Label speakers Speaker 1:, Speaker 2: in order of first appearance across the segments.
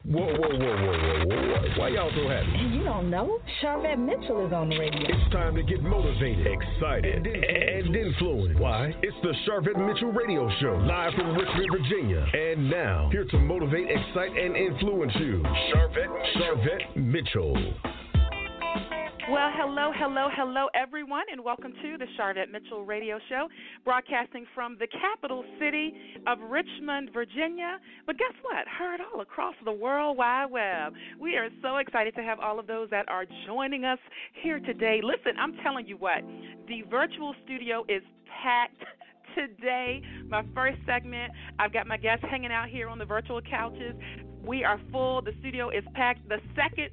Speaker 1: Whoa. Why y'all so happy?
Speaker 2: You don't know? Charvette Mitchell is on the radio.
Speaker 1: It's time to get motivated, excited, and influenced. Why? It's the Charvette Mitchell Radio Show, live from Richmond, Virginia. And now, here to motivate, excite, and influence you, Charvette Mitchell.
Speaker 3: Well, hello, everyone, and welcome to the Charvette Mitchell Radio Show, broadcasting from the capital city of Richmond, Virginia. But guess what? Heard all across the World Wide Web. We are so excited to have all of those that are joining us here today. Listen, I'm telling you what, the virtual studio is packed today. My first segment, I've got my guests hanging out here on the virtual couches. We are full. The studio is packed. The second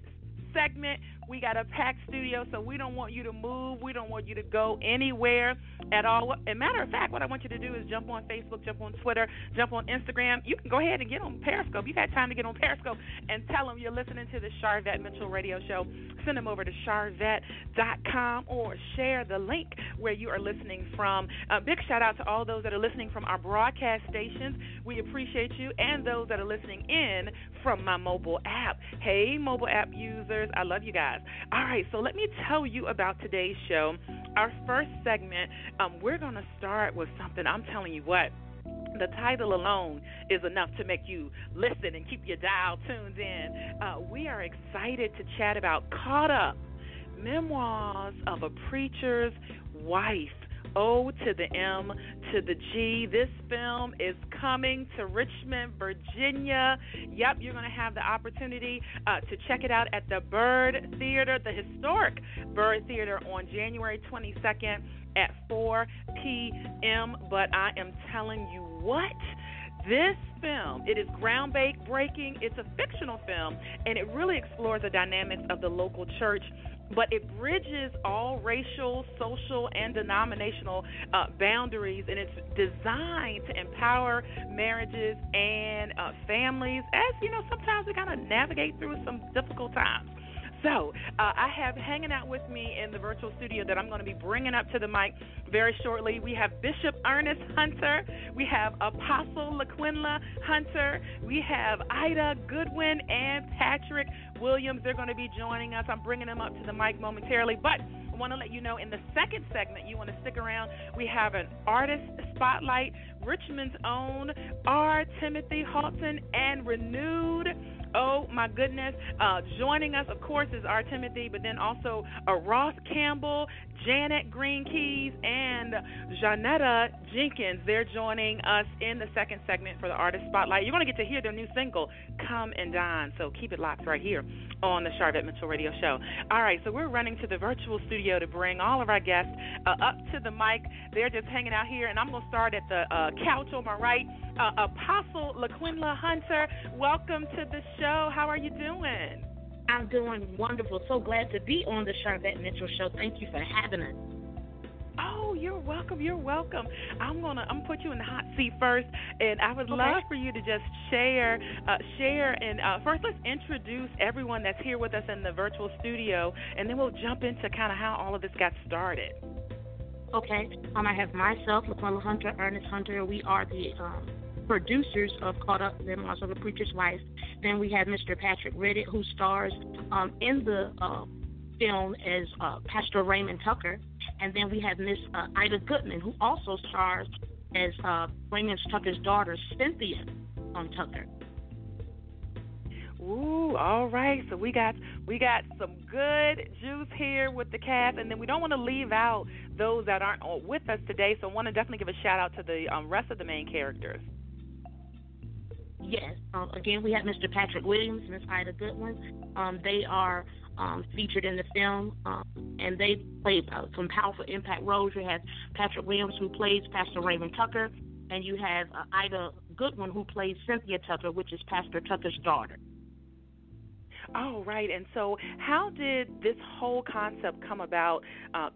Speaker 3: segment, we got a packed studio, so we don't want you to move. We don't want you to go anywhere at all. As a matter of fact, what I want you to do is jump on Facebook, jump on Twitter, jump on Instagram. You can go ahead and get on Periscope. You got time to get on Periscope and tell them you're listening to the Charvette Mitchell Radio Show. Send them over to charvette.com or share the link where you are listening from. A big shout out to all those that are listening from our broadcast stations. We appreciate you, and those that are listening in from my mobile app. Hey, mobile app users, I love you guys. All right, so let me tell you about today's show. Our first segment, we're going to start with something. I'm telling you what, the title alone is enough to make you listen and keep your dial tuned in. We are excited to chat about Caught Up, Memoirs of a Preacher's Wife. O to the M to the G. This film is coming to Richmond, Virginia. Yep, you're going to have the opportunity to check it out at the Byrd Theater, the historic Byrd Theater, on January 22nd at 4 p.m. But I am telling you what, this film, it is groundbreaking. It's a fictional film, and it really explores the dynamics of the local church, but it bridges all racial, social, and denominational boundaries, and it's designed to empower marriages and families. As you know, sometimes we got to navigate through some difficult times. So I have hanging out with me in the virtual studio that I'm going to be bringing up to the mic very shortly. We have Bishop Ernest Hunter. We have Apostle LaQuinla Hunter. We have Ida Goodwin and Patrick Williams. They're going to be joining us. I'm bringing them up to the mic momentarily. But I want to let you know, in the second segment, you want to stick around. We have an artist spotlight, Richmond's own R. Timothy Haughton and Renewed. Oh, my goodness. Joining us, of course, is R. Timothy, but then also Ross Campbell, Janet Green Keys, and Janetta Jenkins. They're joining us in the second segment for the Artist Spotlight. You're going to get to hear their new single, Come and Dine, so keep it locked right here on the Charvette Mitchell Radio Show. All right, so we're running to the virtual studio to bring all of our guests up to the mic. They're just hanging out here, and I'm going to start at the couch on my right. Apostle LaQuinla Hunter, welcome to the show. How are you doing?
Speaker 4: I'm doing wonderful. So glad to be on the Charvette Mitchell Show. Thank you for having us.
Speaker 3: Oh, you're welcome. You're welcome. I'm gonna put you in the hot seat first, and I would love for you to just share. And first, let's introduce everyone that's here with us in the virtual studio, and then we'll jump into kind of how all of this got started.
Speaker 4: Okay. I have myself, LaQuinla Hunter, Ernest Hunter. We are the producers of Caught Up, Memoirs of a Preacher's Wife. Then we have Mr. Patrick Riddick, who stars in the film as Pastor Raymond Tucker. And then we have Miss Ida Goodman, who also stars as Raymond Tucker's daughter, Cynthia Tucker.
Speaker 3: Ooh, all right. So we got some good juice here with the cast, and then we don't want to leave out those that aren't with us today. So I want to definitely give a shout out to the rest of the main characters.
Speaker 4: Yes. Again, we have Mr. Patrick Williams, Miss Ida Goodwin. They are featured in the film, and they play some powerful impact roles. You have Patrick Williams, who plays Pastor Raymond Tucker, and you have Ida Goodwin, who plays Cynthia Tucker, which is Pastor Tucker's daughter.
Speaker 3: Oh, right. And so how did this whole concept come about,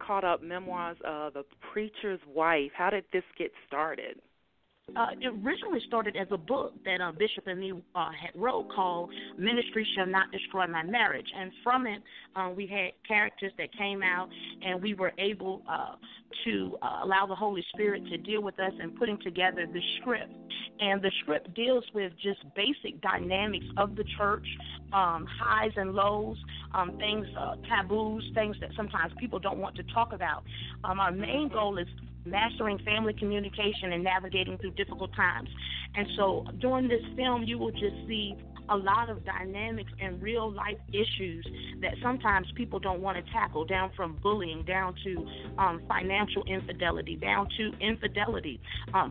Speaker 3: Caught Up, Memoirs of a Preacher's Wife? How did this get started?
Speaker 4: It originally started as a book that Bishop and me had wrote called Ministry Shall Not Destroy My Marriage. And from it, we had characters that came out, and we were able to allow the Holy Spirit to deal with us in putting together the script. And the script deals with just basic dynamics of the church, highs and lows, things, taboos, things that sometimes people don't want to talk about. Our main goal is mastering family communication and navigating through difficult times. And so during this film, you will just see a lot of dynamics and real life issues that sometimes people don't want to tackle, down from bullying, down to financial infidelity, down to infidelity,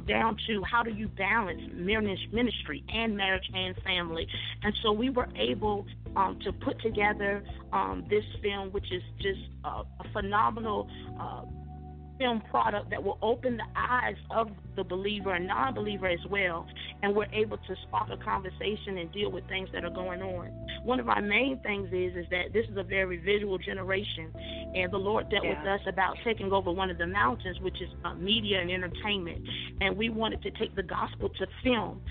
Speaker 4: down to how do you balance ministry and marriage and family. And so we were able to put together this film, which is just a phenomenal film product that will open the eyes of the believer and non-believer as well, and we're able to spark a conversation and deal with things that are going on. One of our main things is that this is a very visual generation, and the Lord dealt with us about taking over one of the mountains, which is media and entertainment, and we wanted to take the gospel to film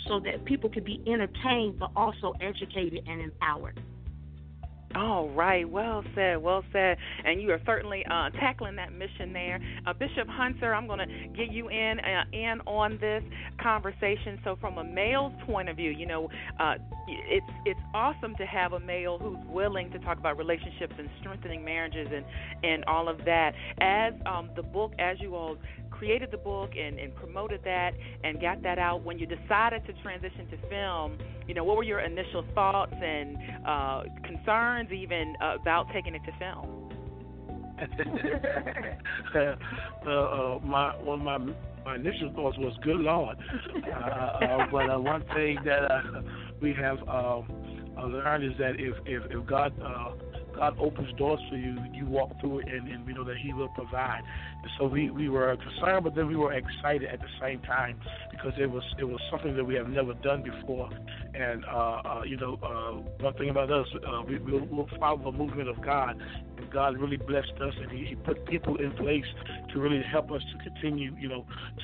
Speaker 4: so that people could be entertained but also educated and empowered.
Speaker 3: All right, well said, well said. And you are certainly tackling that mission there. Bishop Hunter, I'm going to get you in on this conversation. So from a male's point of view, you know, it's awesome to have a male who's willing to talk about relationships and strengthening marriages and all of that. As the book, as you all created the book and promoted that and got that out, when you decided to transition to film, you know, what were your initial thoughts and concerns even about taking it to film?
Speaker 5: My initial thoughts was, good Lord. But one thing that we have learned is that if God opens doors for you, you walk through it, and we know that He will provide. And so we were concerned, but then we were excited at the same time, because it was something that we have never done before. And one thing about us, we'll follow the movement of God, and God really blessed us, and He put people in place to really help us to continue,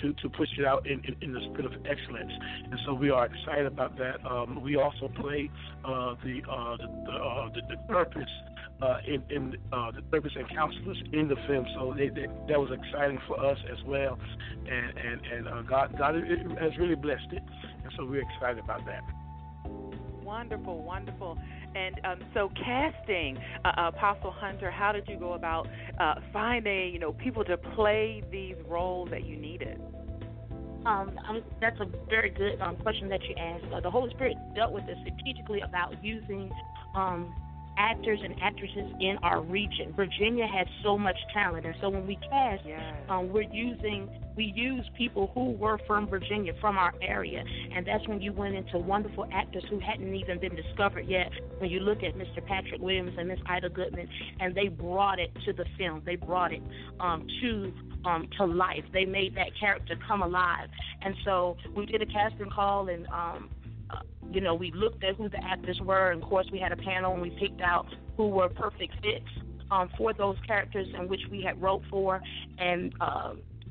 Speaker 5: to push it out in the spirit of excellence. And so we are excited about that. We also play the purpose. In the therapist and counselors in the film, so that was exciting for us as well, and God has really blessed it, and so we're excited about that.
Speaker 3: Wonderful, wonderful. And so casting, Apostle Hunter, how did you go about finding people to play these roles that you needed?
Speaker 4: That's a very good question that you asked. The Holy Spirit dealt with us strategically about using actors and actresses in our region. Virginia has so much talent, and so when we cast, we use people who were from Virginia, from our area, and that's when you went into wonderful actors who hadn't even been discovered yet. When you look at Mr. Patrick Williams and Miss Ida Goodman, and they brought it to the film, they brought it to life. They made that character come alive, and so we did a casting call, and we looked at who the actors were, and of course we had a panel, and we picked out who were perfect fits for those characters in which we had wrote for, and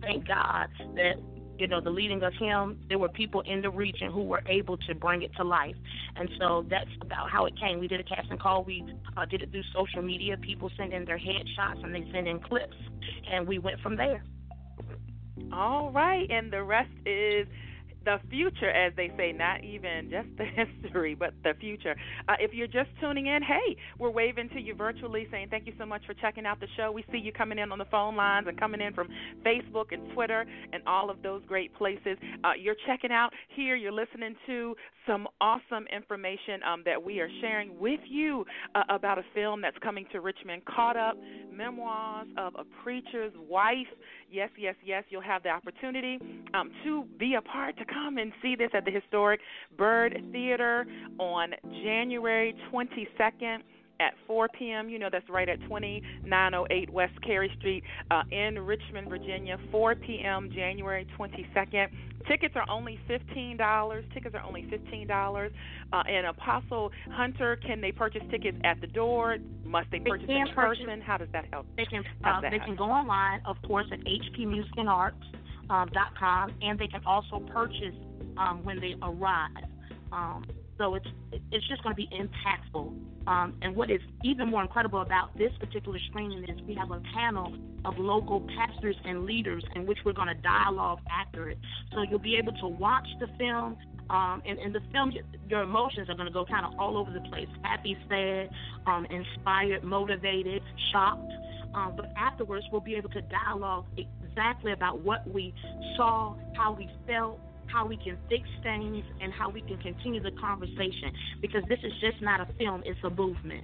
Speaker 4: thank God that, the leading of him, there were people in the region who were able to bring it to life. And so that's about how it came. We did a casting call. We did it through social media. People sent in their headshots, and they sent in clips, and we went from there.
Speaker 3: All right, and the rest is the future, as they say, not even just the history, but the future. If you're just tuning in, hey, we're waving to you virtually saying thank you so much for checking out the show. We see you coming in on the phone lines and coming in from Facebook and Twitter and all of those great places. You're checking out here. You're listening to some awesome information that we are sharing with you about a film that's coming to Richmond, Caught Up, Memoirs of a Preacher's Wife. Yes, yes, yes, you'll have the opportunity to be a part, to come and see this at the historic Byrd Theater on January 22nd at 4 p.m. That's right at 2908 West Cary Street in Richmond, Virginia, 4 p.m. January 22nd. Tickets are only $15. And Apostle Hunter, can they purchase tickets at the door? Must they purchase in person? How does that help?
Speaker 4: They can go online, of course, at HP Music and Arts. .com, and they can also purchase when they arrive. So it's just going to be impactful. And what is even more incredible about this particular screening is we have a panel of local pastors and leaders in which we're going to dialogue after it. So you'll be able to watch the film. And the film, your emotions are going to go kind of all over the place: happy, sad, inspired, motivated, shocked. But afterwards, we'll be able to dialogue exactly about what we saw, how we felt, how we can fix things, and how we can continue the conversation. Because this is just not a film, it's a movement.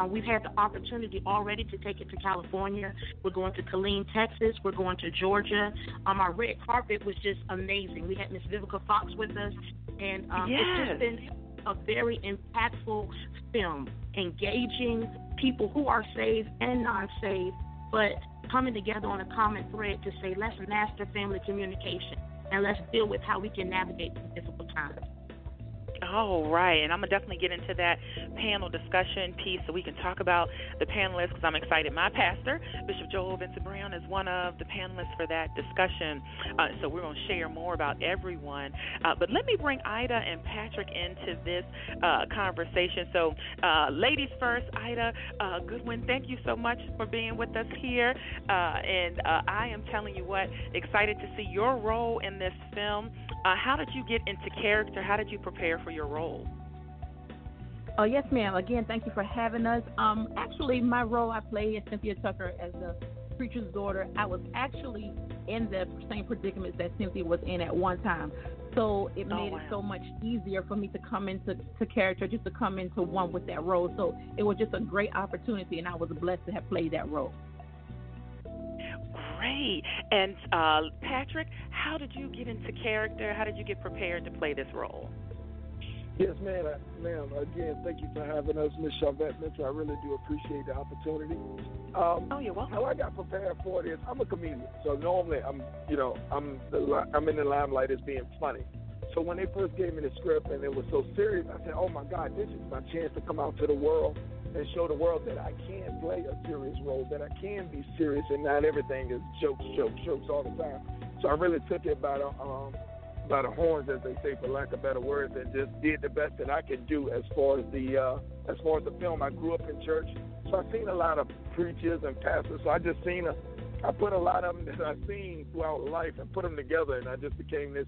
Speaker 4: We've had the opportunity already to take it to California. We're going to Killeen, Texas. We're going to Georgia. Our red carpet was just amazing. We had Miss Vivica Fox with us, and it's just been a very impactful film, engaging people who are saved and non-saved, but coming together on a common thread to say, let's master family communication, and let's deal with how we can navigate these difficult times.
Speaker 3: Oh, right. And I'm going to definitely get into that panel discussion piece so we can talk about the panelists, because I'm excited. My pastor, Bishop Joel Vincent Brown, is one of the panelists for that discussion. So we're going to share more about everyone. But let me bring Ida and Patrick into this conversation. So ladies first, Ida Goodwin, thank you so much for being with us here. And I am telling you what, excited to see your role in this film. How did you get into character? How did you prepare for your role?
Speaker 2: Yes, ma'am. Again, thank you for having us. Actually, my role, I played as Cynthia Tucker as the preacher's daughter. I was actually in the same predicament that Cynthia was in at one time. So it made it so much easier for me to come into character, just to come into one with that role. So it was just a great opportunity, and I was blessed to have played that role.
Speaker 3: Great. And Patrick, how did you get into character? How did you get prepared to play this role?
Speaker 6: Yes, ma'am. Again, thank you for having us, Ms. Charvette Mitchell. I really do appreciate the opportunity.
Speaker 3: You're welcome.
Speaker 6: How I got prepared for it is I'm a comedian, so normally I'm in the limelight as being funny. So when they first gave me the script and it was so serious, I said, "Oh my God, this is my chance to come out to the world and show the world that I can play a serious role, that I can be serious, and not everything is jokes all the time." So I really took it by the horns, as they say, for lack of better words, and just did the best that I could do as far as the film. I grew up in church, so I've seen a lot of preachers and pastors. So I put a lot of them that I've seen throughout life and put them together, and I just became this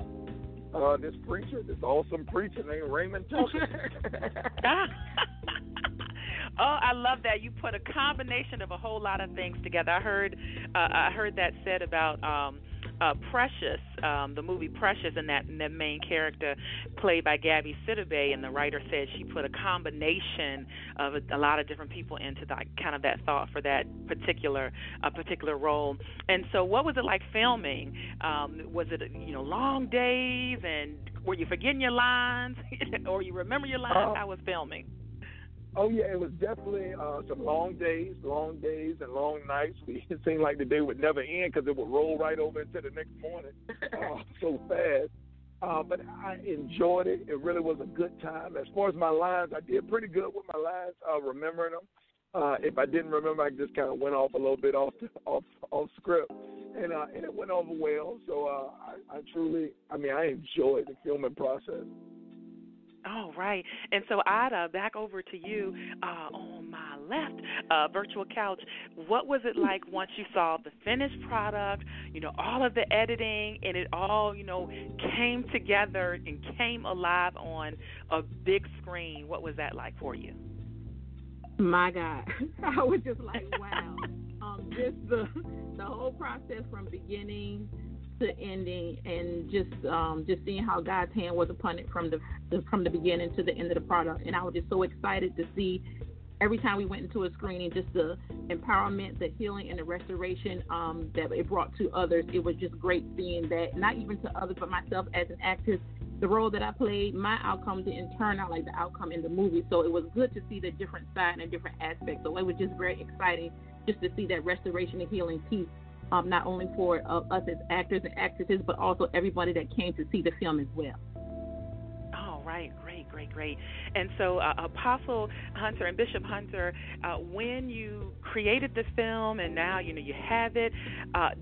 Speaker 6: preacher, this awesome preacher named Raymond Tucker.
Speaker 3: Oh, I love that. You put a combination of a whole lot of things together. I heard that said about Precious, the movie Precious, and that main character played by Gabby Sidibe, and the writer said she put a combination of a lot of different people into kind of that thought for that particular role. And so what was it like filming? Was it long days, and were you forgetting your lines or you remember your lines? How was filming?
Speaker 6: Oh, yeah, it was definitely some long days and long nights. It seemed like the day would never end because it would roll right over into the next morning so fast. But I enjoyed it. It really was a good time. As far as my lines, I did pretty good with my lines, remembering them. If I didn't remember, I just kind of went off a little bit off script. And it went over well. So I enjoyed the filming process.
Speaker 3: Oh, right. And so, Ada, back over to you on my left virtual couch. What was it like once you saw the finished product, all of the editing, and it all, came together and came alive on a big screen? What was that like for you?
Speaker 2: My God. I was just like, wow. Just the whole process from beginning to ending, and just seeing how God's hand was upon it from the beginning to the end of the product. And I was just so excited to see every time we went into a screening, just the empowerment, the healing, and the restoration that it brought to others. It was just great seeing that, not even to others, but myself as an actress. The role that I played, my outcome didn't turn out like the outcome in the movie. So it was good to see the different side and different aspects. So it was just very exciting just to see that restoration and healing piece. Not only for us as actors and actresses, but also everybody that came to see the film as well.
Speaker 3: Oh, right. Great. And so, Apostle Hunter and Bishop Hunter, when you created the film and now, you have it,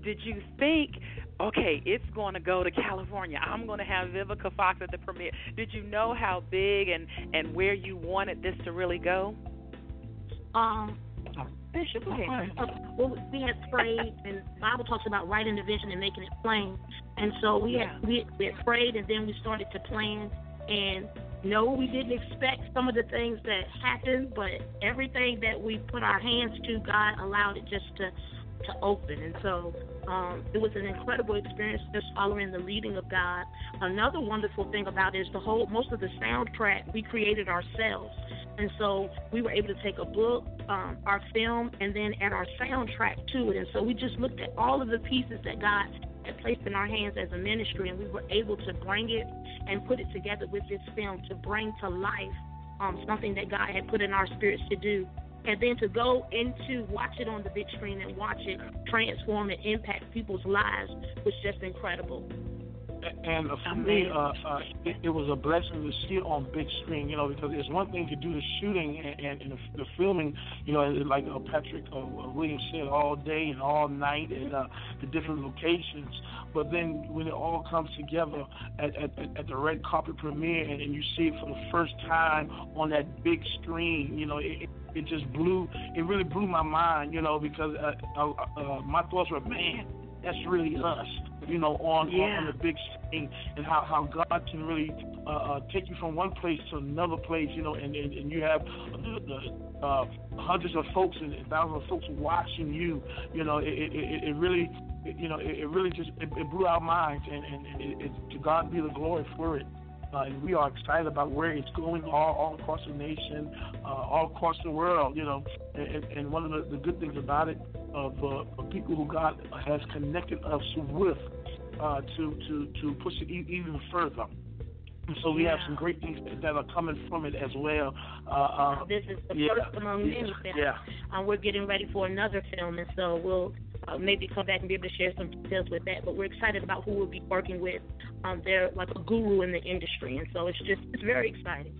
Speaker 3: did you think okay, it's going to go to California. I'm going to have Vivica Fox at the premiere. Did you know how big and where you wanted this to really go?
Speaker 4: Bishop, go ahead. Well, we had prayed, and the Bible talks about writing the vision and making it plain. And so we had prayed, and then we started to plan. And no, we didn't expect some of the things that happened, but everything that we put our hands to, God allowed it just to open. And so it was an incredible experience just following the leading of God. Another wonderful thing about it is most of the soundtrack we created ourselves. And so we were able to take a book, our film, and then add our soundtrack to it. And so we just looked at all of the pieces that God had placed in our hands as a ministry, and we were able to bring it and put it together with this film to bring to life something that God had put in our spirits to do. And then to go into watch it on the big screen and watch it transform and impact people's lives was just incredible.
Speaker 5: And for me, it was a blessing to see it on big screen, because it's one thing to do the shooting and the filming, like Patrick Williams said, all day and all night at the different locations. But then when it all comes together at the red carpet premiere and you see it for the first time on that big screen, it just really blew my mind, because my thoughts were, man, that's really us, on the big screen, and how God can really take you from one place to another place, and you have the hundreds of folks and thousands of folks watching you, it really just blew our minds, and to God be the glory for it. And we are excited about where it's going all across the nation, all across the world, And one of the good things about it, of people who God has connected us with, to push it even further. And so we have some great things that are coming from it as well.
Speaker 4: This is the first among many films. Yeah. We're getting ready for another film, and so we'll maybe come back and be able to share some details with that. But we're excited about who we'll be working with. They're like a guru in the industry, and so it's very exciting.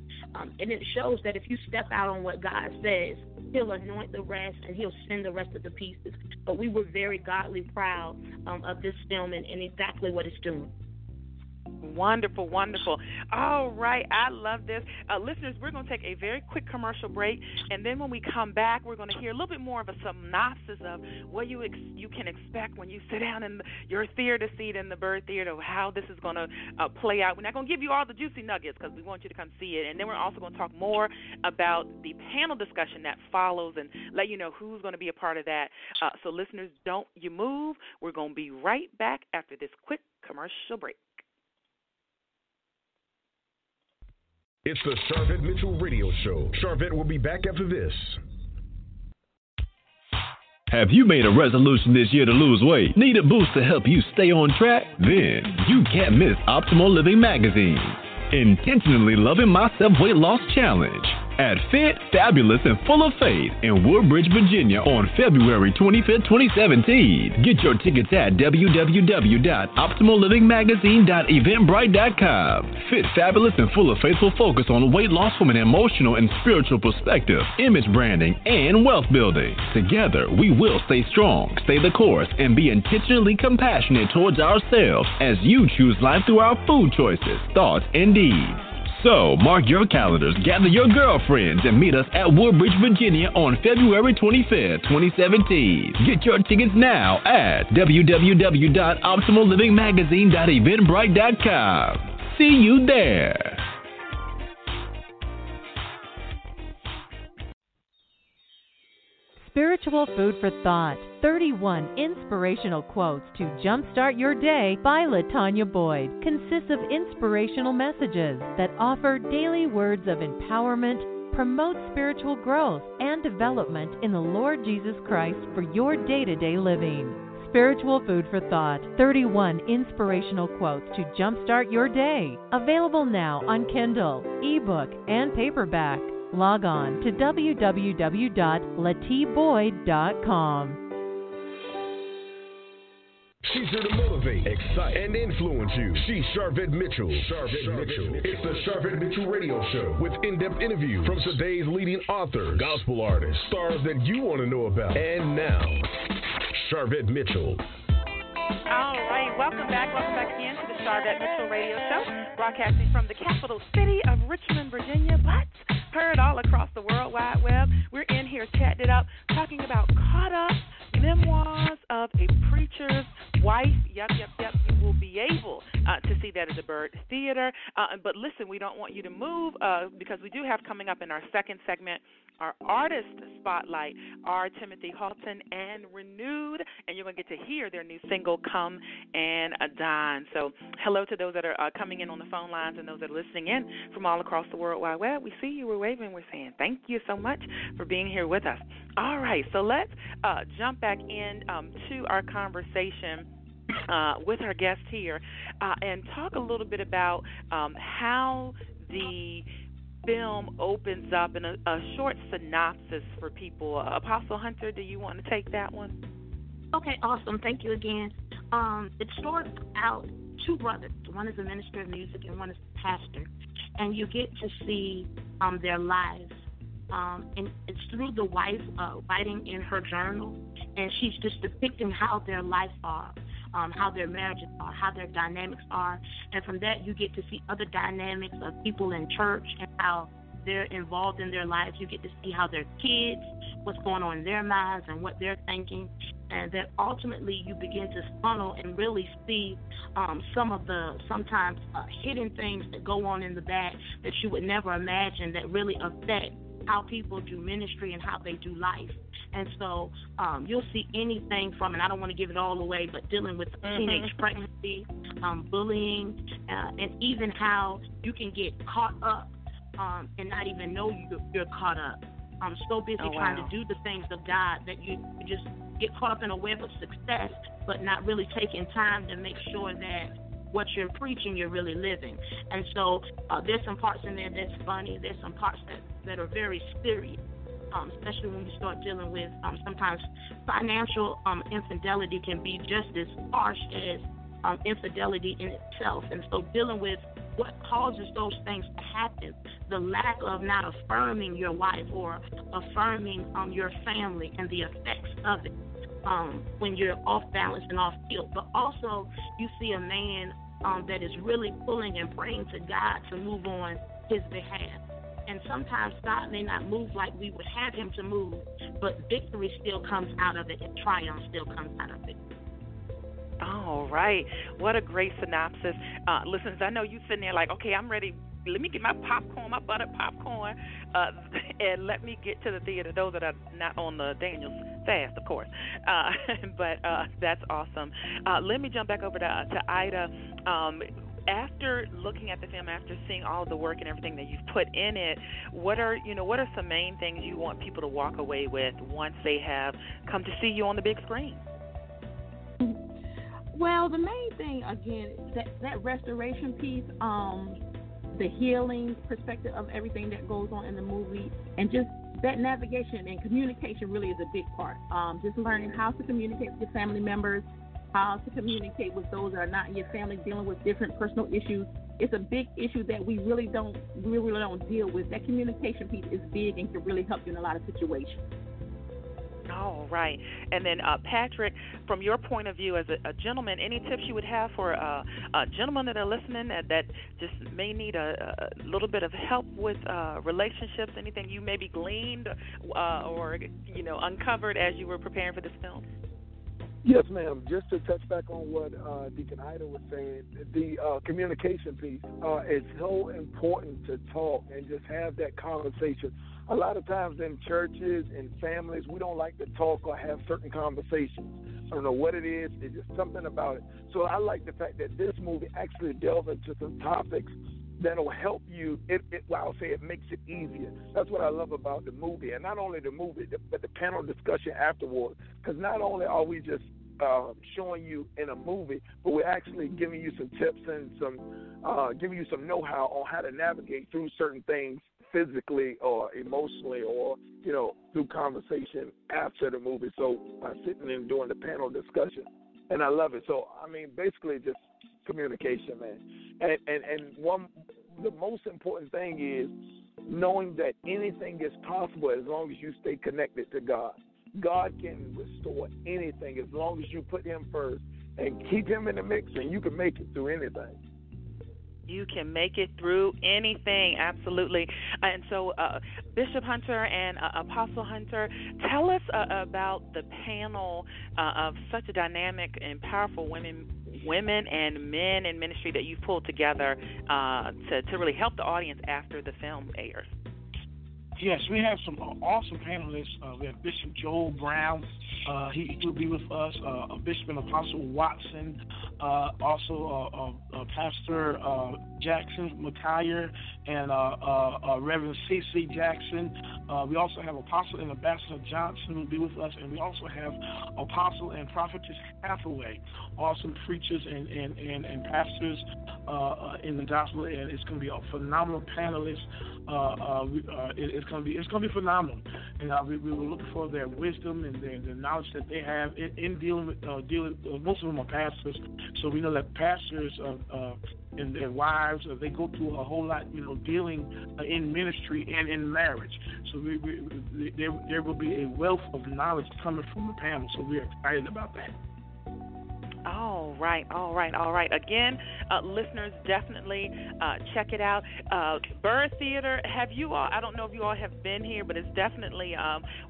Speaker 4: And it shows that if you step out on what God says, He'll anoint the rest, and He'll send the rest of the pieces. But we were very godly proud of this film and exactly what it's doing.
Speaker 3: Wonderful, wonderful. All right, I love this. Listeners, we're going to take a very quick commercial break, and then when we come back, we're going to hear a little bit more of a synopsis of what you can expect when you sit down in your theater seat in the Bird Theater, how this is going to play out. We're not going to give you all the juicy nuggets because we want you to come see it, and then we're also going to talk more about the panel discussion that follows and let you know who's going to be a part of that. So listeners, don't you move. We're going to be right back after this quick commercial break.
Speaker 1: It's the Sharvette Mitchell Radio Show. Sharvette will be back after this.
Speaker 7: Have you made a resolution this year to lose weight? Need a boost to help you stay on track? Then you can't miss Optimal Living Magazine. Intentionally Loving Myself Weight Loss Challenge at Fit, Fabulous, and Full of Faith in Woodbridge, Virginia on February 25th, 2017. Get your tickets at www.optimallivingmagazine.eventbrite.com. Fit, Fabulous, and Full of Faith will focus on weight loss from an emotional and spiritual perspective, image branding, and wealth building. Together, we will stay strong, stay the course, and be intentionally compassionate towards ourselves as you choose life through our food choices, thoughts, and deeds. So, mark your calendars, gather your girlfriends, and meet us at Woodbridge, Virginia on February 25th, 2017. Get your tickets now at www.optimallivingmagazine.eventbrite.com. See you there.
Speaker 8: Spiritual Food for Thought, 31 inspirational quotes to jumpstart your day by LaTanya Boyd, consists of inspirational messages that offer daily words of empowerment, promote spiritual growth and development in the Lord Jesus Christ for your day-to-day living. Spiritual Food for Thought, 31 inspirational quotes to jumpstart your day. Available now on Kindle, ebook, and paperback. Log on to www.latboyd.com.
Speaker 1: She's here to motivate, excite, and influence you. She's Sharvette Mitchell. It's the Sharvette Mitchell Radio Show with in-depth interviews from today's leading authors, gospel artists, stars that you want to know about. And now, Sharvette Mitchell.
Speaker 3: All right, Welcome back again to the Charvette Mitchell Radio Show, broadcasting from the capital city of Richmond, Virginia, but heard all across the World Wide Web. We're in here chatting it up, talking about Caught Up, Memoirs of a Preacher's Wife. Yep. You will be able to see that at the Bird Theater. But listen, we don't want you to move because we do have coming up in our second segment our artist spotlight, R. Timothy Haughton and Renewed, and you're going to get to hear their new single, Come and Dine. So hello to those that are coming in on the phone lines and those that are listening in from all across the World Wide Web. We see you, we're waving, we're saying thank you so much for being here with us. All right, so let's jump back in to our conversation with our guest here and talk a little bit about how the film opens up in a short synopsis for people. Apostle Hunter, do you want to take that one?
Speaker 4: Okay, awesome. Thank you again. It starts out two brothers. One is a minister of music and one is a pastor. And you get to see their lives. And it's through the wife writing in her journal, and she's just depicting how their lives are. How their marriages are, how their dynamics are. And from that, you get to see other dynamics of people in church and how they're involved in their lives. You get to see how their kids, what's going on in their minds and what they're thinking. And then ultimately, you begin to funnel and really see some of the sometimes hidden things that go on in the back that you would never imagine that really affect how people do ministry and how they do life. And so you'll see anything from, and I don't want to give it all away, but dealing with teenage pregnancy, bullying, and even how you can get caught up and not even know you're caught up. I'm so busy trying to do the things of God that you just get caught up in a web of success, but not really taking time to make sure that what you're preaching, you're really living. And so there's some parts in there that's funny. There's some parts that are very serious. Especially when you start dealing with sometimes financial infidelity can be just as harsh as infidelity in itself. And so dealing with what causes those things to happen, the lack of not affirming your wife or affirming your family and the effects of it when you're off balance and off field. But also you see a man that is really pulling and praying to God to move on his behalf. And sometimes God may not move like we would have him to move, but victory still comes out of it and triumph still comes out of it.
Speaker 3: All right. What a great synopsis. Listeners, I know you sitting there like, okay, I'm ready. Let me get my popcorn, my buttered popcorn, and let me get to the theater. Those that are not on the Daniel's fast, of course. But that's awesome. Let me jump back over to Ida. After looking at the film, after seeing all the work and everything that you've put in it, what are some main things you want people to walk away with once they have come to see you on the big screen?
Speaker 2: Well, the main thing, again, that restoration piece, the healing perspective of everything that goes on in the movie, and just that navigation and communication really is a big part. Just learning how to communicate with your family members, how to communicate with those that are not in your family, dealing with different personal issues. It's a big issue that we really don't deal with. That communication piece is big and can really help you in a lot of situations.
Speaker 3: All right. And then, Patrick, from your point of view as a gentleman, any tips you would have for gentlemen that are listening that just may need a little bit of help with relationships, anything you maybe gleaned or uncovered as you were preparing for this film?
Speaker 6: Yes, ma'am. Just to touch back on what Deacon Ida was saying, the communication piece is so important to talk and just have that conversation. A lot of times in churches and families, we don't like to talk or have certain conversations. I don't know what it is. It's just something about it. So I like the fact that this movie actually delves into some topics that'll help you. I'll say it makes it easier. That's what I love about the movie. And not only the movie, but the panel discussion afterward. Because not only are we just showing you in a movie, but we're actually giving you some tips and giving you some know-how on how to navigate through certain things physically or emotionally or, through conversation after the movie. So by sitting and doing the panel discussion, and I love it. So, basically just communication, man. And the most important thing is knowing that anything is possible as long as you stay connected to God. God can restore anything as long as you put him first and keep him in the mix, and you can make it through anything.
Speaker 3: You can make it through anything, absolutely. And so, Bishop Hunter and Apostle Hunter, tell us about the panel of such a dynamic and powerful women and men in ministry that you've pulled together to really help the audience after the film airs.
Speaker 5: Yes, we have some awesome panelists. We have Bishop Joel Brown. He will be with us. Bishop and Apostle Watson. Also, Pastor Jackson McIyer and Reverend C.C. Jackson. We also have Apostle and Ambassador Johnson will be with us. And we also have Apostle and Prophetess Hathaway, awesome preachers and pastors in the gospel. And it's going to be a phenomenal panelist. It's going to be phenomenal, and we were looking for their wisdom and their knowledge that they have in dealing with most of them are pastors, so we know that pastors and their wives they go through a whole lot, dealing in ministry and in marriage. So there will be a wealth of knowledge coming from the panel. So we're excited about that.
Speaker 3: All right. Again, listeners, definitely check it out. Burr Theater, have you all, I don't know if you all have been here, but it's definitely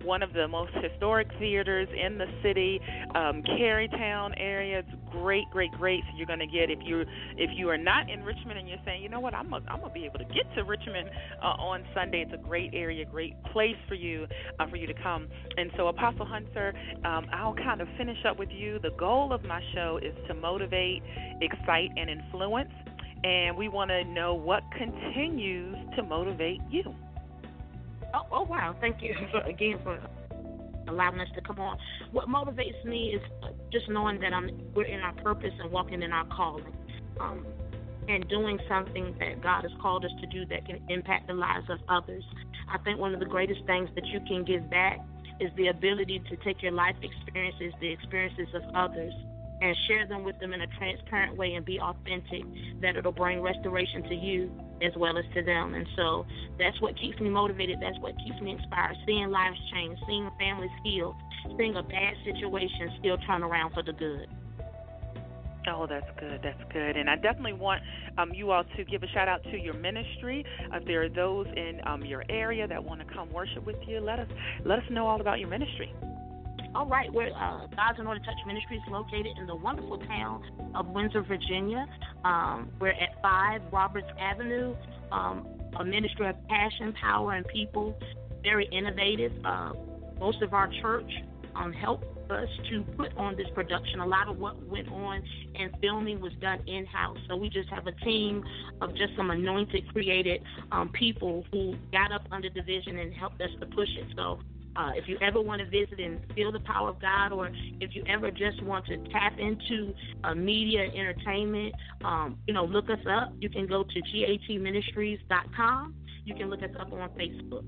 Speaker 3: one of the most historic theaters in the city, Carytown area. It's great. So you're going to get, if you are not in Richmond and you're saying, you know what, I'm gonna be able to get to Richmond on Sunday, it's a great area, great place for you to come. And so, Apostle Hunter, I'll kind of finish up with you. The goal of my show is to motivate, excite, and influence, and we want to know what continues to motivate you.
Speaker 4: Oh wow, thank you again for allowing us to come on. What motivates me is just knowing that we're in our purpose and walking in our calling, and doing something that God has called us to do that can impact the lives of others. I think one of the greatest things that you can give back is the ability to take your life experiences, the experiences of others, and share them with them in a transparent way and be authentic, that it'll bring restoration to you as well as to them. And so that's what keeps me motivated. That's what keeps me inspired, seeing lives change, seeing families heal, seeing a bad situation still turn around for the good.
Speaker 3: Oh, that's good. And I definitely want you all to give a shout-out to your ministry. If there are those in your area that want to come worship with you, let us know all about your ministry.
Speaker 4: All right, we're God's in Order Touch Ministries, located in the wonderful town of Windsor, Virginia. We're at 5 Roberts Avenue, a ministry of passion, power, and people, very innovative. Most of our church helped us to put on this production. A lot of what went on and filming was done in-house. So we just have a team of just some anointed, created people who got up under the vision and helped us to push it. So if you ever want to visit and feel the power of God, or if you ever just want to tap into media and entertainment, look us up. You can go to gatministries.com. You can look us up on Facebook.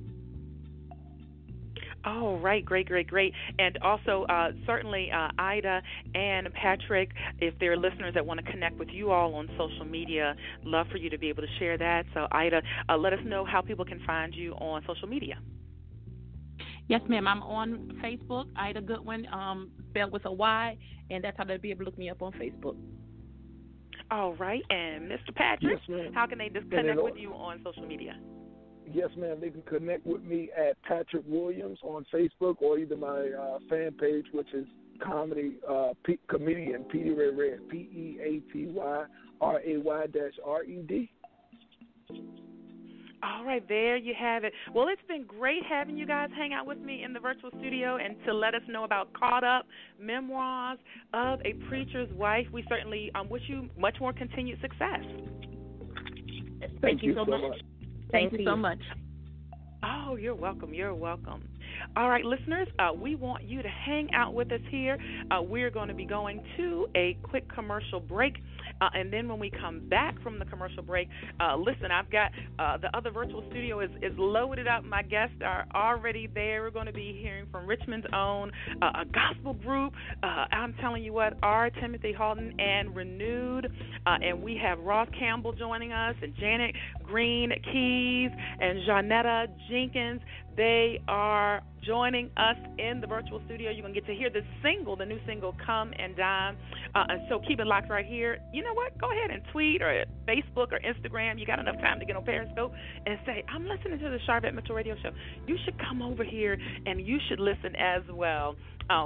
Speaker 3: Oh, right. Great. And also, certainly, Ida and Patrick, if there are listeners that want to connect with you all on social media, love for you to be able to share that. So, Ida, let us know how people can find you on social media.
Speaker 2: Yes, ma'am. I'm on Facebook, Ida Goodwin, spelled with a Y, and that's how they'll be able to look me up on Facebook.
Speaker 3: All right. And Mr. Patrick,
Speaker 6: yes,
Speaker 3: how can they just connect with you on social media?
Speaker 6: Yes, ma'am. They can connect with me at Patrick Williams on Facebook, or either my fan page, which is comedian Petey Ray Red, PeatyRay-Red.
Speaker 3: All right, there you have it. Well, it's been great having you guys hang out with me in the virtual studio and to let us know about Caught Up, Memoirs of a Preacher's Wife. We certainly wish you much more continued success.
Speaker 6: Thank you so much.
Speaker 2: Thank you so much.
Speaker 3: Oh, you're welcome. All right, listeners, we want you to hang out with us here. We're going to be going to a quick commercial break. And then when we come back from the commercial break, listen, I've got the other virtual studio is loaded up. My guests are already there. We're going to be hearing from Richmond's own, a gospel group. I'm telling you what, R. Timothy Haughton and Renewed. And we have Ross Campbell joining us, and Janet Green Keys, and Janetta Jenkins. They are joining us in the virtual studio. You're going to get to hear the new single, Come and Dime. And so keep it locked right here. You know what? Go ahead and tweet or Facebook or Instagram. You got enough time to get on Periscope and say, I'm listening to the Charvette Mitchell Radio Show. You should come over here and you should listen as well.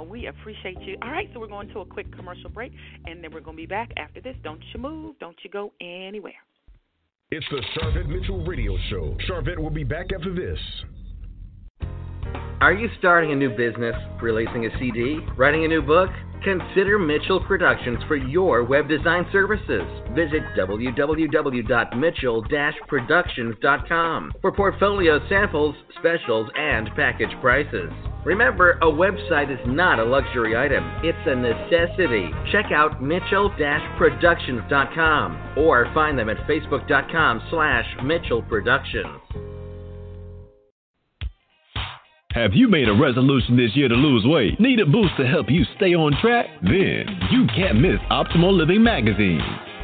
Speaker 3: We appreciate you. All right, so we're going to a quick commercial break, and then we're going to be back after this. Don't you move. Don't you go anywhere.
Speaker 1: It's the Charvette Mitchell Radio Show. Charvette will be back after this.
Speaker 9: Are you starting a new business, releasing a CD, writing a new book? Consider Mitchell Productions for your web design services. Visit www.mitchell-productions.com for portfolio samples, specials, and package prices. Remember, a website is not a luxury item. It's a necessity. Check out mitchell-productions.com or find them at facebook.com/Mitchell Productions.
Speaker 7: Have you made a resolution this year to lose weight? Need a boost to help you stay on track? Then you can't miss Optimal Living Magazine.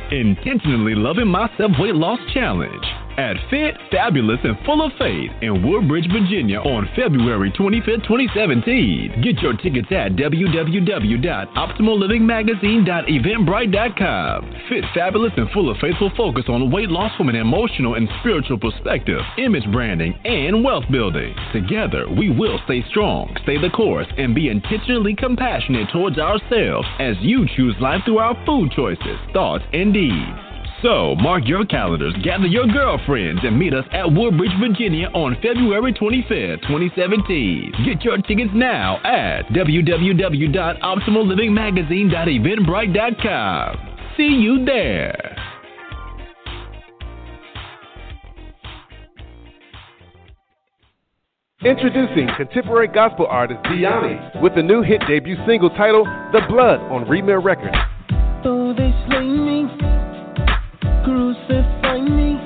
Speaker 7: Intentionally Loving Myself Weight Loss Challenge at Fit, Fabulous, and Full of Faith in Woodbridge, Virginia on February 25th, 2017. Get your tickets at www.optimallivingmagazine.eventbrite.com. Fit, Fabulous, and Full of Faith will focus on weight loss from an emotional and spiritual perspective, image branding, and wealth building. Together, we will stay strong, stay the course, and be intentionally compassionate towards ourselves as you choose life through our food choices, thoughts, and deeds. So, mark your calendars, gather your girlfriends, and meet us at Woodbridge, Virginia on February 25th, 2017. Get your tickets now at www.optimallivingmagazine.eventbrite.com. See you there.
Speaker 10: Introducing contemporary gospel artist Diani with the new hit debut single titled The Blood on Remir Records.
Speaker 11: Though they slay me, crucify me,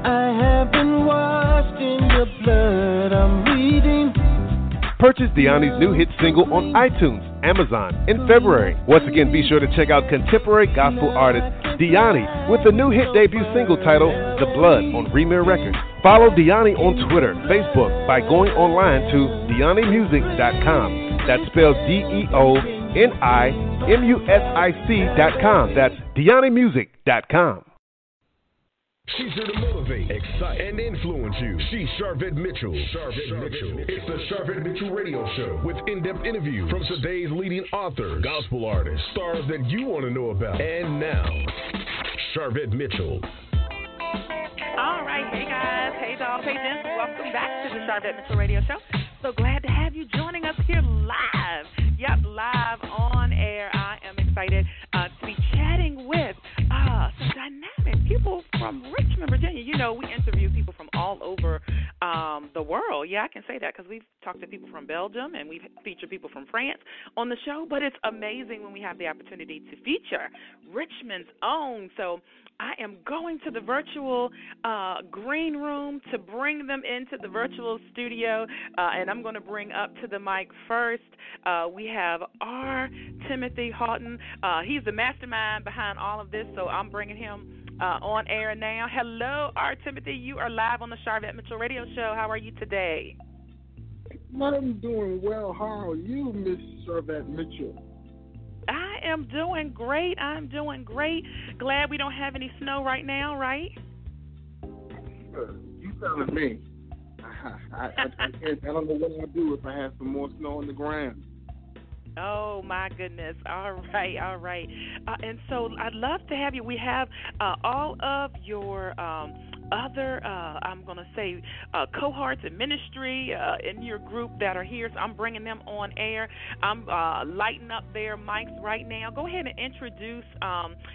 Speaker 11: I have been washed in the blood I'm reading.
Speaker 10: Purchase Diani's new hit single on iTunes, Amazon in February. Once again, be sure to check out contemporary gospel artist Diani with the new hit debut single titled The Blood on Remir Records. Follow Diani on Twitter, Facebook by going online to DianiMusic.com. That's spelled DeoniMusic.com. That's DianiMusic.com.
Speaker 1: She's here to motivate, excite, and influence you. She's Charvette Mitchell. Charvette Mitchell. It's the Charvette Mitchell Radio Show with in-depth interviews from today's leading authors, gospel artists, stars that you want to know about. And now, Charvette Mitchell.
Speaker 3: All right, hey guys, hey dolls, hey gents, welcome back to the Charvette Mitchell Radio Show. So glad to have you joining us here live. Yep, live on air. I am excited to be chatting with some dynamic people from Richmond, Virginia. You know, we interview people from all over the world. Yeah, I can say that because we've talked to people from Belgium and we've featured people from France on the show. But it's amazing when we have the opportunity to feature Richmond's own. So I am going to the virtual green room to bring them into the virtual studio, and I'm going to bring up to the mic first. We have R. Timothy Haughton. He's the mastermind behind all of this, so I'm bringing him on air now. Hello, R. Timothy. You are live on the Charvette Mitchell Radio Show. How are you today?
Speaker 6: I'm doing well. How are you, Miss Charvette Mitchell?
Speaker 3: I am doing great. I'm doing great. Glad we don't have any snow right now, right?
Speaker 6: You telling me. I don't know what I'd do if I had some more snow on the ground.
Speaker 3: Oh, my goodness. All right. And so I'd love to have you. We have all of your other, I'm going to say, cohorts in ministry in your group that are here. So I'm bringing them on air. I'm lighting up their mics right now. Go ahead and introduce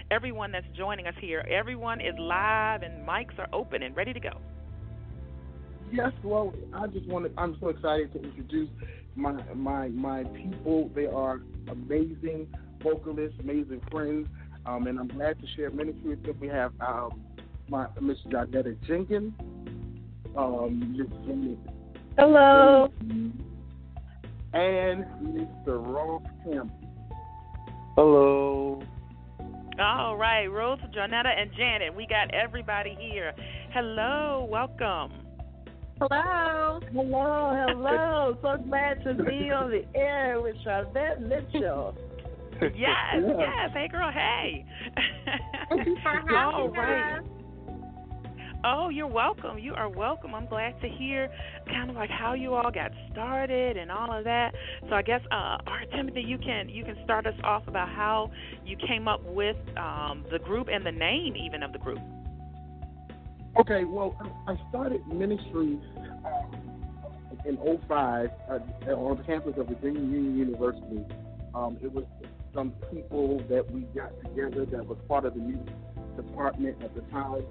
Speaker 3: everyone that's joining us here. Everyone is live and mics are open and ready to go.
Speaker 6: Yes, well, I'm so excited to introduce my people. They are amazing vocalists, amazing friends, and I'm glad to share ministry with them. We have Miss Janetta Jenkins.
Speaker 12: Hello.
Speaker 6: And Mr. Ross Campbell.
Speaker 5: Hello.
Speaker 3: All right, Rose, Janetta, and Janet. We got everybody here. Hello, welcome.
Speaker 2: Hello.
Speaker 12: Hello. So glad to be on the air with Charvette Mitchell.
Speaker 3: Yes. Hey, girl, hey.
Speaker 2: Thank you for having
Speaker 3: All
Speaker 2: us.
Speaker 3: right. Oh, you're welcome. You are welcome. I'm glad to hear kind of like how you all got started and all of that. So I guess, Art Timothy, you can start us off about how you came up with the group and the name even of the group.
Speaker 13: Okay, well, I started ministry in '05 on the campus of Virginia Union University. It was some people that we got together that was part of the music department at the time,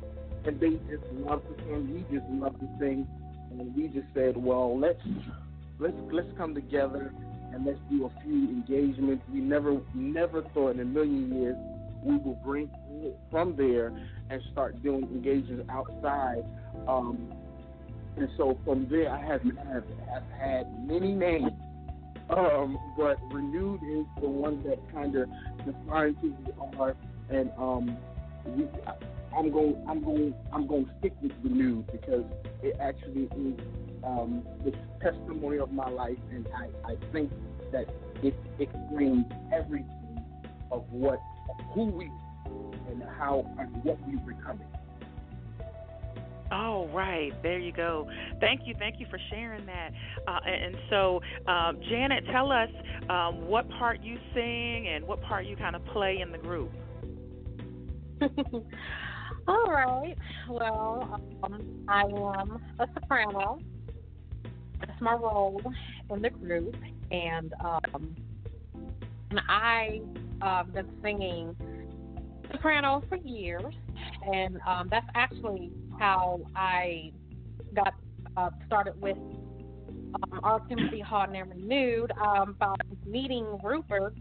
Speaker 13: and they just loved to sing. We just loved to sing, and we just said, well, let's come together and let's do a few engagements. We never thought in a million years we will bring it from there and start doing engagements outside. And so from there, I have had many names, but Renewed is the one that kind of defines who we are, and I'm going to stick with Renewed because it actually is the testimony of my life, and I think that it explains everything of who we are and how and what we're becoming.
Speaker 3: Oh, right. There you go. Thank you for sharing that. And so, Janet, tell us what part you sing and what part you kind of play in the group.
Speaker 4: All right. Well, I am a soprano. That's my role in the group, and I've been singing soprano for years, and that's actually how I got started with our Timothy Haughton and Renewed by meeting Rupert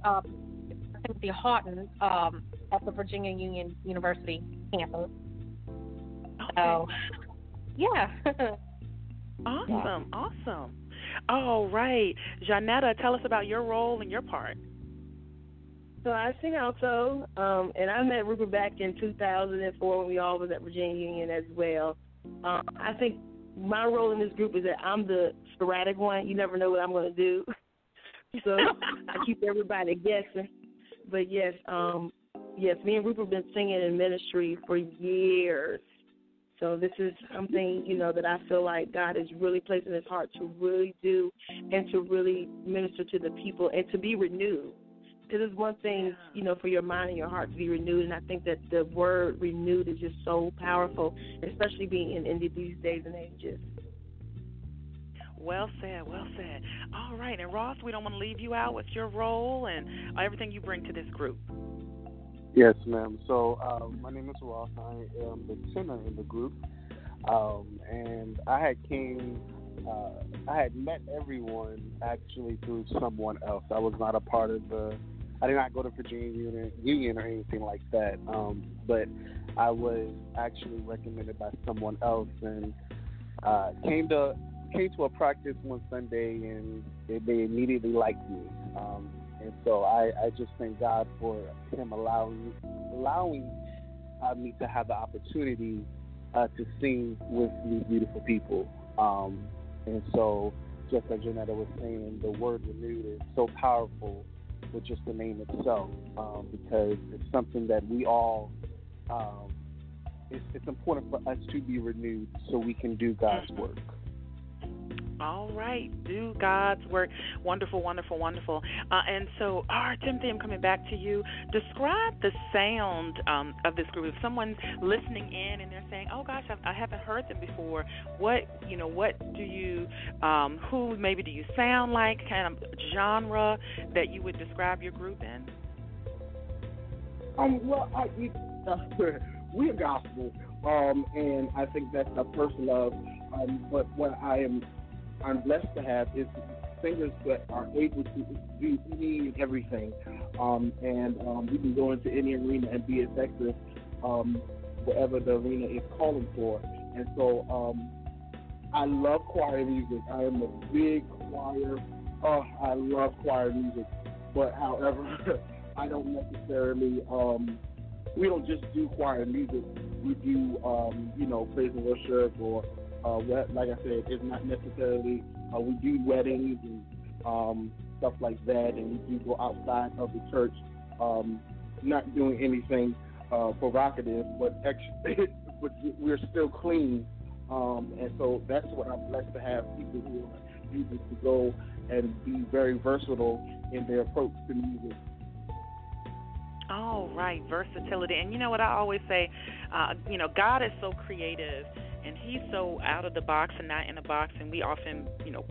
Speaker 4: Timothy Haughton at the Virginia Union University campus.
Speaker 3: Okay.
Speaker 4: So, yeah.
Speaker 3: Awesome. All right. Janetta, tell us about your role and your part.
Speaker 12: So I sing alto, and I met Rupert back in 2004 when we all was at Virginia Union as well. I think my role in this group is that I'm the sporadic one. You never know what I'm going to do. So I keep everybody guessing. But yes, me and Rupert have been singing in ministry for years. So this is something, that I feel like God is really placed in his heart to really do and to really minister to the people and to be renewed. Because it's one thing, for your mind and your heart to be renewed, and I think that the word renewed is just so powerful, especially being in these days and ages.
Speaker 3: Well said. All right, and Ross, we don't want to leave you out with your role and everything you bring to this group.
Speaker 14: Yes, ma'am. So my name is Ross. I am the tenor in the group, and I had met everyone actually through someone else. I was not a part of I did not go to Virginia Union or anything like that, but I was actually recommended by someone else, and came to a practice one Sunday, and they immediately liked me. And so I just thank God for him allowing me to have the opportunity to sing with these beautiful people. And so, just as Janetta was saying, the word renewed is so powerful with just the name itself, because it's something that we all, it's important for us to be renewed so we can do God's work.
Speaker 3: All right, do God's work. Wonderful. And so, Timothy, I'm coming back to you. Describe the sound of this group. If someone's listening in and they're saying, "Oh gosh, I haven't heard them before," what do you, who maybe do you sound like? Kind of genre that you would describe your group in?
Speaker 13: We're gospel, and I think that's our first love. But what I'm blessed to have is singers that are able to do any and everything, and we can go into any arena and be effective whatever the arena is calling for. And so I love choir music. I am a big choir. I love choir music, but however, I don't necessarily. We don't just do choir music. We do, praise and worship or Like I said, it's not necessarily we do weddings and stuff like that, and we do go outside of the church, not doing anything provocative, but actually, but we're still clean, and so that's what I'm blessed to have, people who are able to go and be very versatile in their approach to music.
Speaker 3: Oh, right, versatility. And you know what I always say, God is so creative, and he's so out of the box and not in a box, and we often,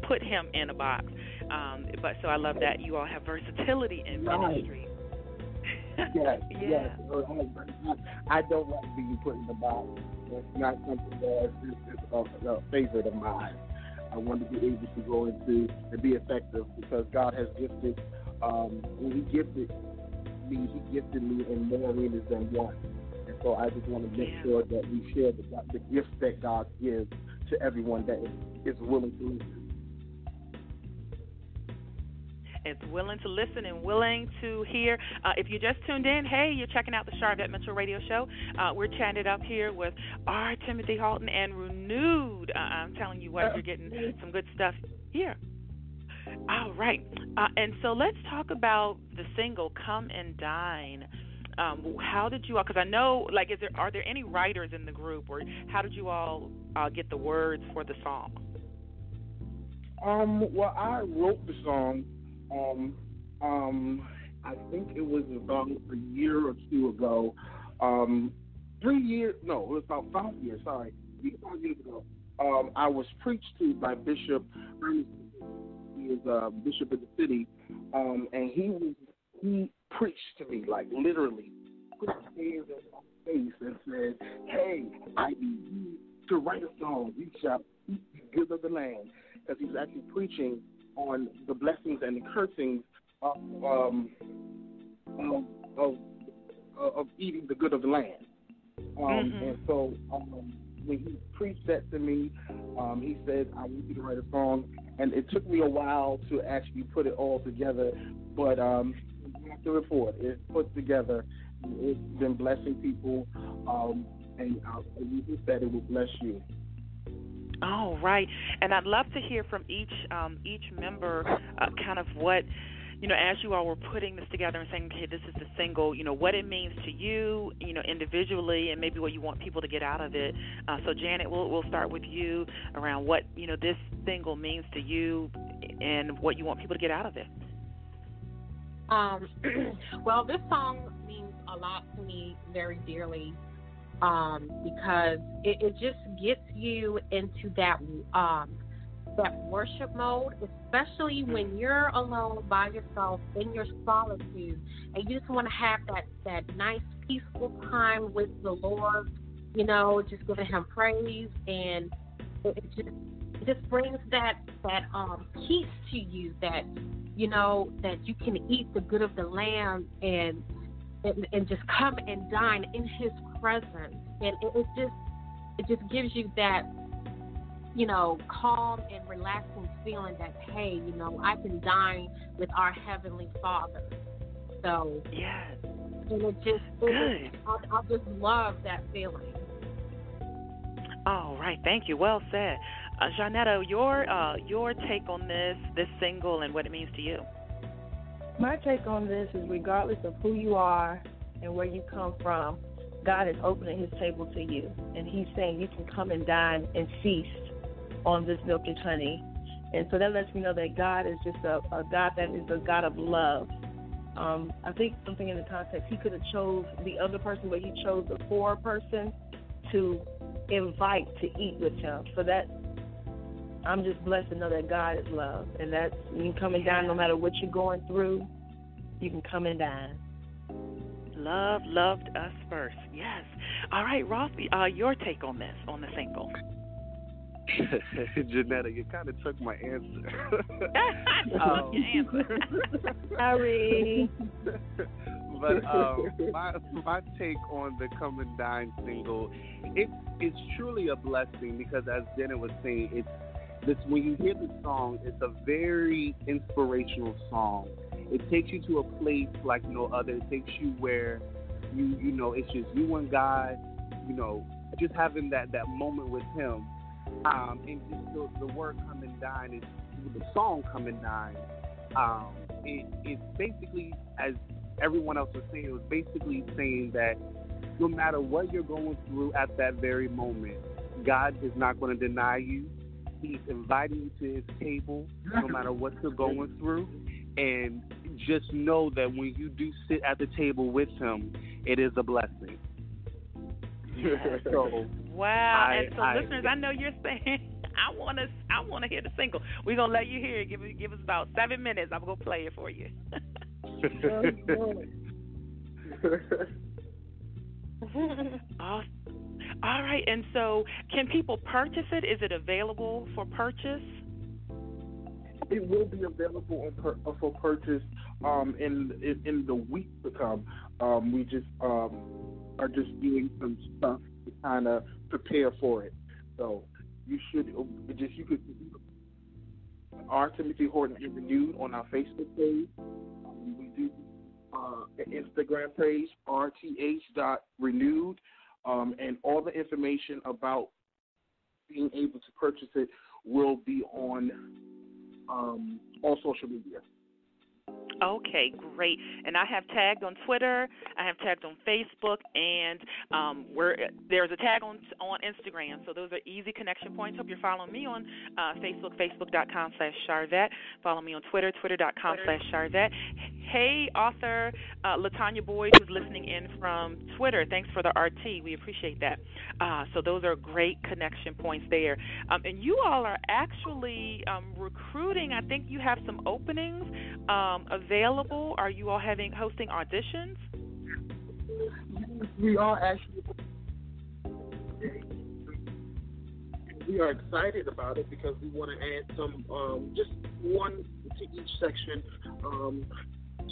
Speaker 3: put him in a box. But so I love that you all have versatility in ministry.
Speaker 13: Yes,
Speaker 3: yeah.
Speaker 13: Yes. I don't like being put in the box. It's not something that is a favorite of mine. I want to be able to go into and be effective because God has gifted, when he gifted me in more arenas than one. And so I just want to make sure that we share the gifts that God gives to everyone that is willing to listen.
Speaker 3: It's willing to listen and willing to hear. If you just tuned in, hey, you're checking out the Charvette Mitchell Radio Show. We're chatting up here with R. Timothy Haughton and Renewed. I'm telling you what, you're getting some good stuff here. All right. And so let's talk about the single, Come and Dine. How did you all, because I know, are there any writers in the group, or how did you all get the words for the song?
Speaker 13: Well, I wrote the song, I think it was about a year or two ago. 3 years, no, it was about 5 years, 5 years ago. I was preached to by Bishop Ernest. He is Bishop of the city, and he preached to me, like literally, put his hands on my face and said, "Hey, I need you to write a song. You shall eat the good of the land," because he was actually preaching on the blessings and the cursings of eating the good of the land. And so when he preached that to me, he said, "I want you to write a song." And it took me a while to actually put it all together, but after the report, it's put together. It's been blessing people, and we hope that it will bless you.
Speaker 3: Oh, right. And I'd love to hear from each member kind of what, as you all were putting this together and saying, okay, this is the single, what it means to you, individually, and maybe what you want people to get out of it. So, Janet, we'll start with you around what, this single means to you and what you want people to get out of it.
Speaker 4: Well, this song means a lot to me very dearly. Because it just gets you into that worship mode, especially when you're alone by yourself in your solitude, and you just want to have that nice peaceful time with the Lord, just giving Him praise, and it just brings that peace to you that that you can eat the good of the land and just come and dine in His presence, and it just gives you that calm and relaxing feeling that, hey, I can dine with our Heavenly Father. So
Speaker 3: yes,
Speaker 4: and I just love that feeling.
Speaker 3: All right, thank you. Well said, Janetta. Your take on this single and what it means to you.
Speaker 12: My take on this is, regardless of who you are and where you come from, God is opening His table to you, and He's saying you can come and dine and feast on this milk and honey. And so that lets me know that God is just a God that is a God of love. I think something in the context, He could have chose the other person, but He chose the poor person to invite to eat with Him. So that I'm just blessed to know that God is love, and that you can come and dine no matter what you're going through. You can come and dine.
Speaker 3: Love loved us first. Yes. All right, Ross, your take on this, on the single.
Speaker 14: Janetta, you kind of took my answer.
Speaker 12: Sorry.
Speaker 14: But my take on the Come and Dine single, it's truly a blessing because, as Janet was saying, when you hear the song, it's a very inspirational song. It takes you to a place like no other. It takes you where you know it's just you and God, just having that moment with Him. and just the word come and dine is the song come and dine. It's basically, as everyone else was saying, it was basically saying that no matter what you're going through at that very moment, God is not going to deny you. He's inviting you to his table no matter what you're going through. And just know that when you do sit at the table with him, it is a blessing. So,
Speaker 3: wow. And so listeners, I know you're saying, I want to hear the single. We're going to let you hear it. Give us about 7 minutes. I'm going to play it for you. Awesome. All right, and so can people purchase it? Is it available for purchase?
Speaker 13: It will be available for purchase in the week to come. We just are just doing some stuff to kind of prepare for it. So you could R. Timothy Haughton is renewed on our Facebook page. We do an Instagram page, rth.renewed, and all the information about being able to purchase it will be on all social media.
Speaker 3: Okay, great. And I have tagged on Twitter, I have tagged on Facebook, and there's a tag on Instagram. So those are easy connection points. Hope you're following me on Facebook, facebook.com/Charvette. Follow me on Twitter, twitter.com/Charvette. Hey, author LaTanya Boyd, who's listening in from Twitter. Thanks for the RT. We appreciate that. So those are great connection points there. And you all are actually recruiting. I think you have some openings available. Are you all hosting auditions?
Speaker 13: We are actually. We are excited about it because we want to add some, just one to each section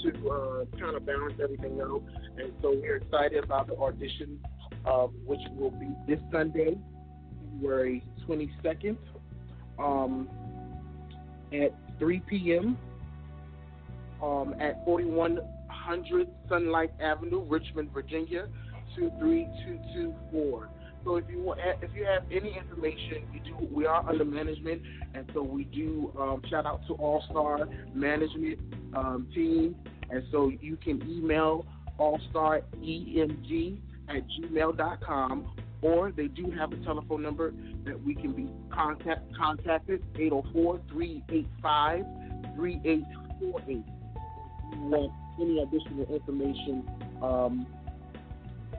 Speaker 13: to kind of balance everything out. And so we're excited about the audition, which will be this Sunday, February 22nd, at 3 p.m. At 4100 Sunlight Avenue, Richmond, Virginia, 23224. So if you have any information, we are under management, and so we do shout out to All Star Management team, and so you can email allstaremg@gmail.com, or they do have a telephone number that we can be contacted, 804-385-3848. If you want any additional information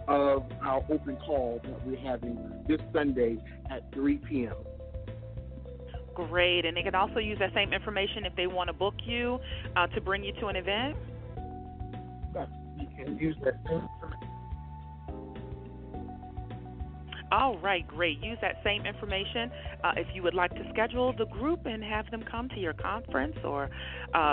Speaker 13: of our open call that we're having this Sunday at 3 p.m.
Speaker 3: Great. And they can also use that same information if they want to book you to bring you to an event?
Speaker 13: You can use that same information.
Speaker 3: All right, great. Use that same information if you would like to schedule the group and have them come to your conference or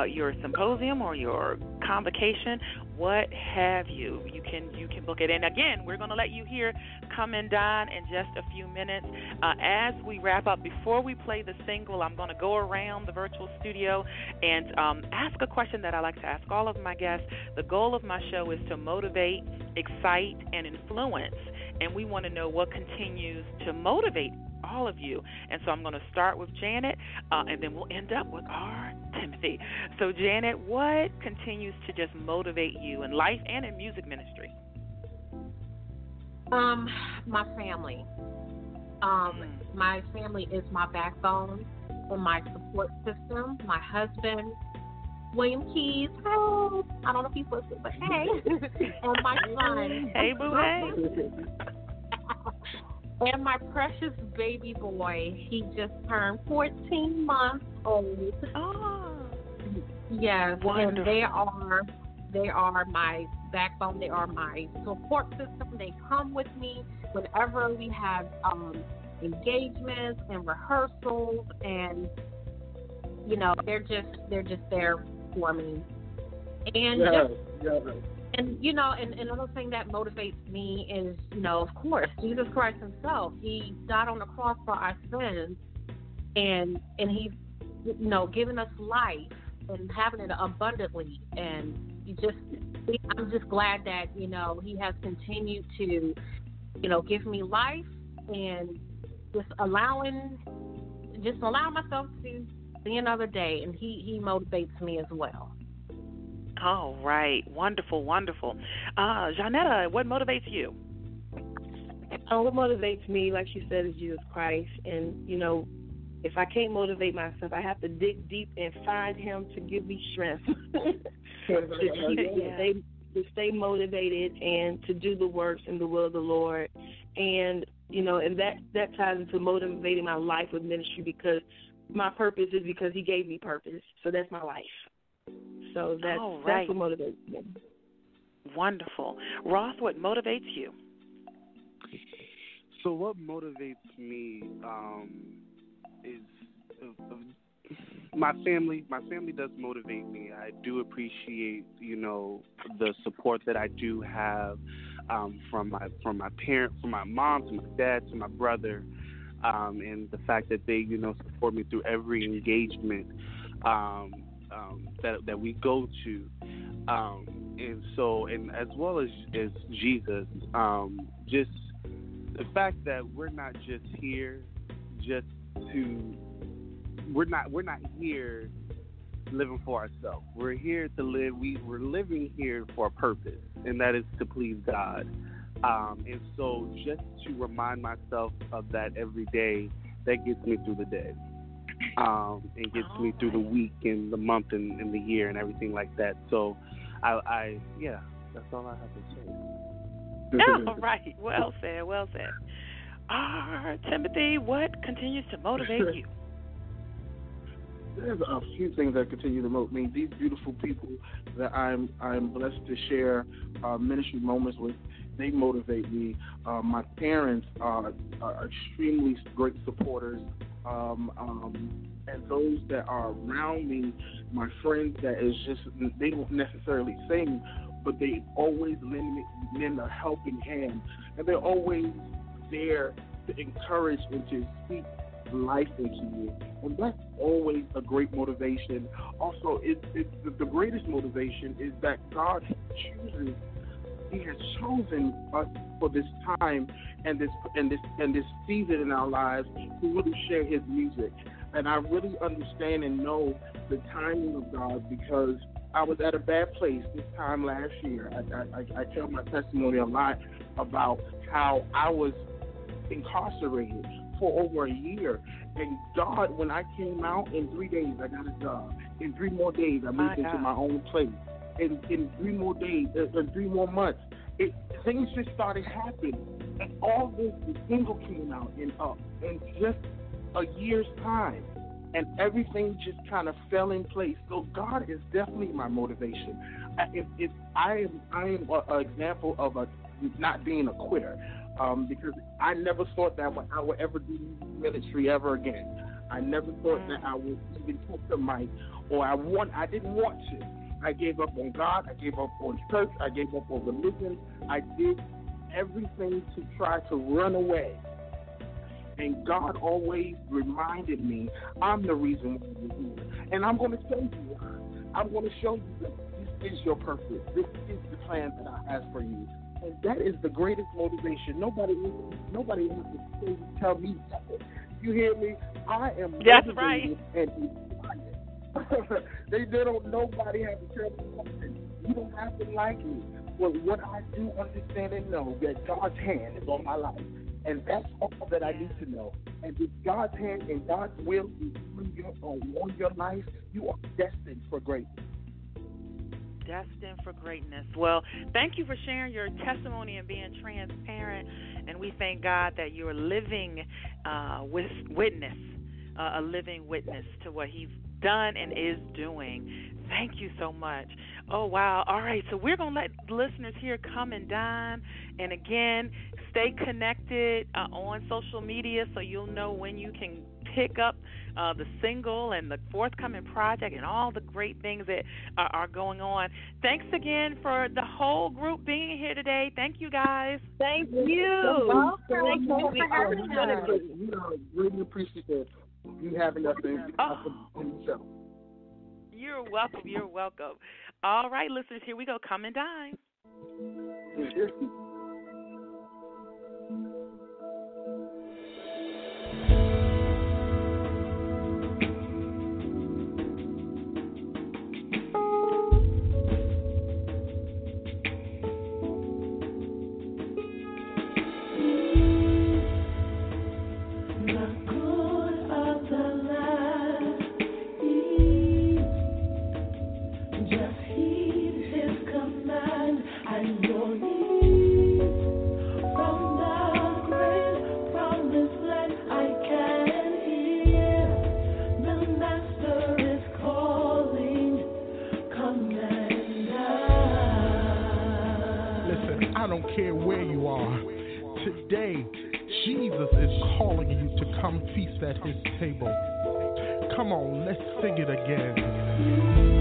Speaker 3: your symposium or your convocation, what have you. You can book it. And again, we're going to let you hear Come and Dine in just a few minutes. As we wrap up, before we play the single, I'm going to go around the virtual studio and ask a question that I like to ask all of my guests. The goal of my show is to motivate, excite, and influence. And we want to know what continues to motivate all of you. And so I'm going to start with Janet, and then we'll end up with our Timothy. So, Janet, what continues to just motivate you in life and in music ministry?
Speaker 15: My family. My family is my backbone and my support system. My husband, William Keys. Hey. I don't know if he's listening, but hey. And my son.
Speaker 3: Hey, boo, hey.
Speaker 15: And my precious baby boy. He just turned 14 months old.
Speaker 3: Oh.
Speaker 15: Yes,
Speaker 3: wonderful.
Speaker 15: And they are my backbone. They are my support system. They come with me whenever we have engagements and rehearsals, and they're just there for me. And and another thing that motivates me is, of course, Jesus Christ himself. He died on the cross for our sins, and he's given us life and having it abundantly. And I'm just glad that he has continued to give me life, and just allowing myself to see another day, and he motivates me as well.
Speaker 3: All right. Wonderful, wonderful. Janetta, what motivates you?
Speaker 12: What motivates me, like she said, is Jesus Christ. And, if I can't motivate myself, I have to dig deep and find him to give me strength to stay motivated and to do the works in the will of the Lord. And, and that ties into motivating my life with ministry, because my purpose is because he gave me purpose. So that's my life. So that's what motivates me.
Speaker 3: Wonderful. Ross, what motivates you?
Speaker 14: So what motivates me is my family. My family does motivate me. I do appreciate, the support that I do have from my parents, from my mom, to my dad, to my brother, and the fact that they, support me through every engagement that we go to, and as well as Jesus, just the fact that we're not just here we're not here living for ourselves. We're here to live. We're living here for a purpose, and that is to please God. And so just to remind myself of that every day, that gets me through the day. And gets me through the week and the month and the year and everything like that. So, that's all I have to say.
Speaker 3: All right. Well said. Well said. Timothy, what continues to motivate you?
Speaker 13: There's a few things that continue to motivate me. These beautiful people that I'm blessed to share ministry moments with, they motivate me. My parents are extremely great supporters. And those that are around me, my friends that is just, they don't necessarily sing, but they always lend a helping hand. And they're always there to encourage and to speak life into you. And that's always a great motivation. Also, it's the greatest motivation is that God He has chosen us for this time and this season in our lives to really share His music. And I really understand and know the timing of God, because I was at a bad place this time last year. I tell my testimony a lot about how I was incarcerated for over a year. And God, when I came out, in 3 days I got a job. In 3 more days I moved into my own place. In 3 more days, in 3 more months, things just started happening. And all this, the single came out in just a year's time. And everything just kind of fell in place. So God is definitely my motivation. I am an example of not being a quitter, because I never thought that I would ever do ministry ever again. I never thought that I would even touch the mic, or I didn't want to. I gave up on God. I gave up on church. I gave up on religion. I did everything to try to run away. And God always reminded me, I'm the reason why you're here. And I'm going to tell you why. I'm going to show you that this is your purpose. This is the plan that I have for you. And that is the greatest motivation. Nobody has to tell me something. You hear me? I am motivated and inspired. Nobody has to tell me something. You don't have to like me. But what I do understand and know that God's hand is on my life. And that's all that I need to know. And if God's hand and God's will is on your life, you are destined for greatness.
Speaker 3: Destined for greatness. Well, thank you for sharing your testimony and being transparent. And we thank God that you're living witness, a living witness to what He's done and is doing. Thank you so much. Oh, wow. All right, so we're going to let the listeners here come and dine. And, again, stay connected on social media so you'll know when you can pick up the single and the forthcoming project and all the great things that are going on. Thanks again for the whole group being here today. Thank you, guys.
Speaker 12: Thank you.
Speaker 15: Thank you for having us.
Speaker 13: We are really appreciative of you having us on the show.
Speaker 3: You're welcome. You're welcome. All right, listeners, here we go. Come and dine.
Speaker 16: come feast at his table. Come on, let's sing it again.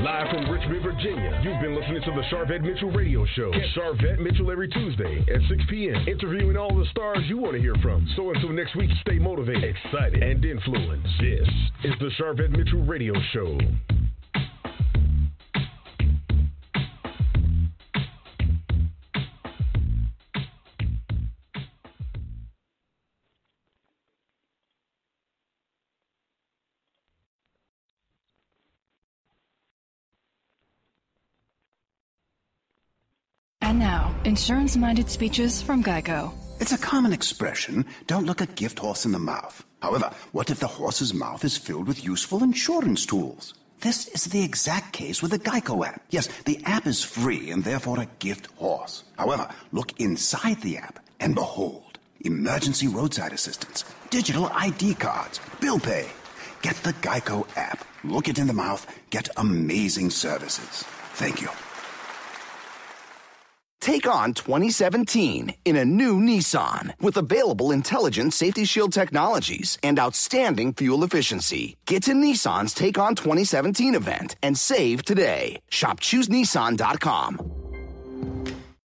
Speaker 1: Live from Richmond, Virginia, you've been listening to the Sharvette Mitchell Radio Show. Catch Sharvette Mitchell every Tuesday at 6 p.m., interviewing all the stars you want to hear from. So until next week, stay motivated, excited, and influenced. This is the Sharvette Mitchell Radio Show.
Speaker 17: And now, insurance-minded speeches from Geico.
Speaker 18: It's a common expression, don't look a gift horse in the mouth. However, what if the horse's mouth is filled with useful insurance tools? This is the exact case with the Geico app. Yes, the app is free and therefore a gift horse. However, look inside the app and behold, emergency roadside assistance, digital ID cards, bill pay. Get the Geico app. Look it in the mouth. Get amazing services. Thank you.
Speaker 19: Take on 2017 in a new Nissan with available intelligent safety shield technologies and outstanding fuel efficiency. Get to Nissan's Take On 2017 event and save today. Shop ChooseNissan.com.